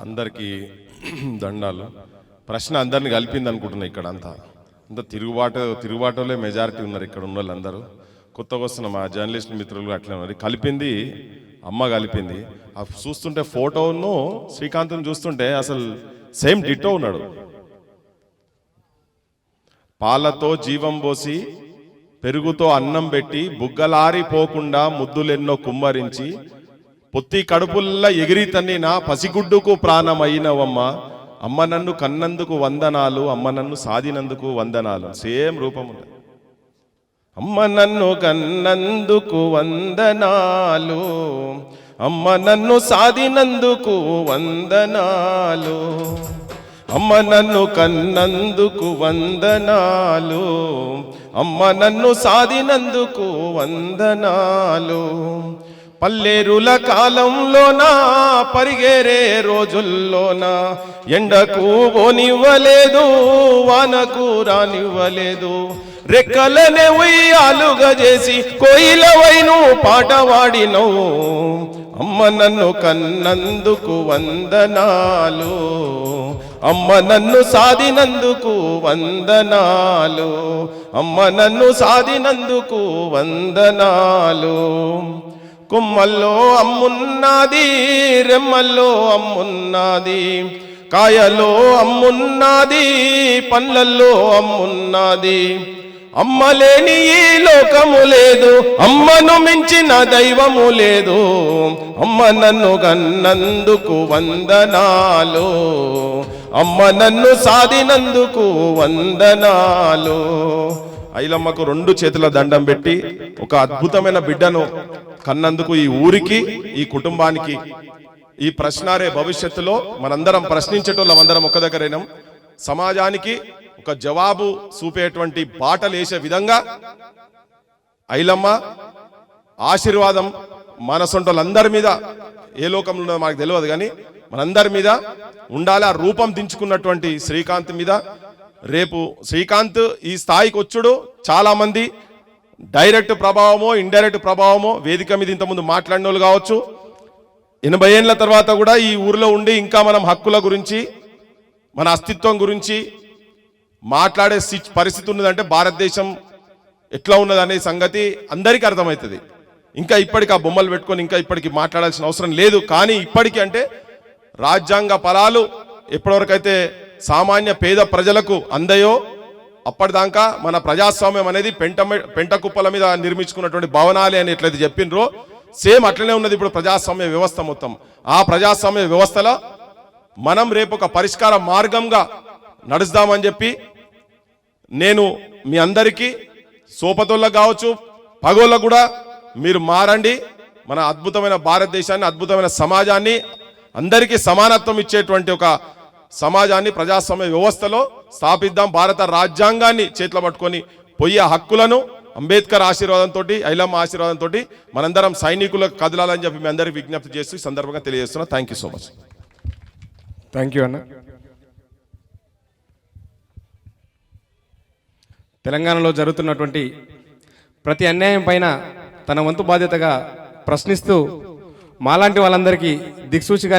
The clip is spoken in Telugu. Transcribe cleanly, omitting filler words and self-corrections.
అందరికీ దండాలు. ప్రశ్న అందరిని కలిపింది అనుకుంటున్నా. ఇక్కడ అంతా తిరుగుబాటులే మెజారిటీ ఉన్నారు ఇక్కడ ఉన్న వాళ్ళందరూ. కొత్తగా వస్తున్న మా జర్నలిస్ట్ మిత్రులు అట్లే ఉన్నారు. కలిపింది అమ్మ కలిపింది. చూస్తుంటే ఫోటోను శ్రీకాంత్ను చూస్తుంటే అసలు సేమ్ డిట్టో ఉన్నాడు. పాలతో జీవం పోసి పెరుగుతో అన్నం పెట్టి బుగ్గలారిపోకుండా ముద్దులెన్నో కుమ్మరించి పొత్తి కడుపుల్లా ఎగిరి తన్నిన పసిగుడ్డుకు ప్రాణమైనవమ్మ. అమ్మ నన్ను కన్నందుకు వందనాలు, అమ్మ నన్ను సాధినందుకు వందనాలు. సేమ్ రూపం ఉన్నది. అమ్మ నన్ను కన్నందుకు వందనాలు, అమ్మ నన్ను సాధినందుకు వందనాలు. అమ్మ నన్ను కన్నందుకు వందనాలు, అమ్మ నన్ను సాధినందుకు వందనాలు. పల్లెరుల కాలంలోనా పరిగేరే రోజుల్లోనా ఎండకు పోనివ్వలేదు, వానకు రానివ్వలేదు. రెక్కలనే ఉయ్యాలుగా చేసి కోయిలవైను పాట వాడినవు. అమ్మ నన్ను కన్నందుకు వందనాలు, అమ్మ నన్ను సాధినందుకు వందనాలు, అమ్మ నన్ను సాధినందుకు వందనాలు. కొమ్మల్లో అమ్మున్నది, రెమ్మల్లో అమ్మున్నది, కాయలో అమ్మున్నది, పండ్లల్లో అమ్మున్నది. అమ్మలేని ఈ లోకము లేదు, అమ్మను మించిన దైవము లేదు. అమ్మ నన్ను కన్నందుకు వందనాలు, అమ్మ నన్ను సాధినందుకు వందనాలు. ఐలమ్మకు 2 చేతుల దండం పెట్టి ఒక అద్భుతమైన బిడ్డను కన్నందుకు ఈ ఊరికి, ఈ కుటుంబానికి, ఈ ప్రశ్నారే భవిష్యత్తులో మనందరం ప్రశ్నించేటోళ్ళం అందరం ఒక దగ్గరైనాం. సమాజానికి ఒక జవాబు చూపేటువంటి బాటలు వేసే విధంగా ఐలమ్మ ఆశీర్వాదం మనసొంటోళ్ళందరి మీద, ఏ లోకంలో ఉన్నదో మాకు తెలియదు కానీ మనందరి మీద ఉండాలి. ఆ రూపం దించుకున్నటువంటి శ్రీకాంత్ మీద రేపు శ్రీకాంత్ ఈ స్థాయికి వచ్చుడు చాలా మంది డైరెక్ట్ ప్రభావమో ఇండైరెక్ట్ ప్రభావమో వేదిక మీద ఇంతకుముందు మాట్లాడిన వాళ్ళు కావచ్చు. 80 ఏళ్ళ తర్వాత కూడా ఈ ఊరిలో ఉండి ఇంకా మనం హక్కుల గురించి, మన అస్తిత్వం గురించి మాట్లాడే పరిస్థితి ఉన్నదంటే భారతదేశం ఎట్లా ఉన్నదనే సంగతి అందరికీ అర్థమవుతుంది. ఇంకా ఇప్పటికి ఆ బొమ్మలు పెట్టుకొని ఇంకా ఇప్పటికి మాట్లాడాల్సిన అవసరం లేదు. కానీ ఇప్పటికీ అంటే రాజ్యాంగ ఫలాలు ఎప్పటివరకైతే సామాన్య పేద ప్రజలకు అందాయో అప్పటిదాకా మన ప్రజాస్వామ్యం అనేది పెంట కుప్పల మీద నిర్మించుకున్నటువంటి భవనాలే అని ఎట్లయితే చెప్పినరో సేమ్ అట్లనే ఉన్నది ఇప్పుడు ప్రజాస్వామ్య వ్యవస్థ మొత్తం. ఆ ప్రజాస్వామ్య వ్యవస్థలో మనం రేపు ఒక పరిష్కార మార్గంగా నడుస్తామని చెప్పి నేను మీ అందరికీ సోపతోళ్ళకు కావచ్చు, పగోళ్ళకు కూడా మీరు మారండి. మన అద్భుతమైన భారతదేశాన్ని, అద్భుతమైన సమాజాన్ని, అందరికీ సమానత్వం ఇచ్చేటువంటి ఒక సమాజాన్ని ప్రజాస్వామ్య వ్యవస్థలో స్థాపిద్దాం. భారత రాజ్యాంగాన్ని చేతిలో పట్టుకొని పోయే హక్కులను అంబేద్కర్ ఆశీర్వాదంతో, ఐలమ్మ ఆశీర్వాదంతో మనందరం సైనికులకు కదలాలని చెప్పి మీ అందరికీ విజ్ఞప్తి చేస్తూ ఈ సందర్భంగా తెలియజేస్తున్నా. Thank you so much. Thank you అన్న. తెలంగాణలో జరుగుతున్నటువంటి ప్రతి అన్యాయం పైన తన వంతు బాధ్యతగా ప్రశ్నిస్తూ మాలాంటి వాళ్ళందరికీ దిక్సూచిగా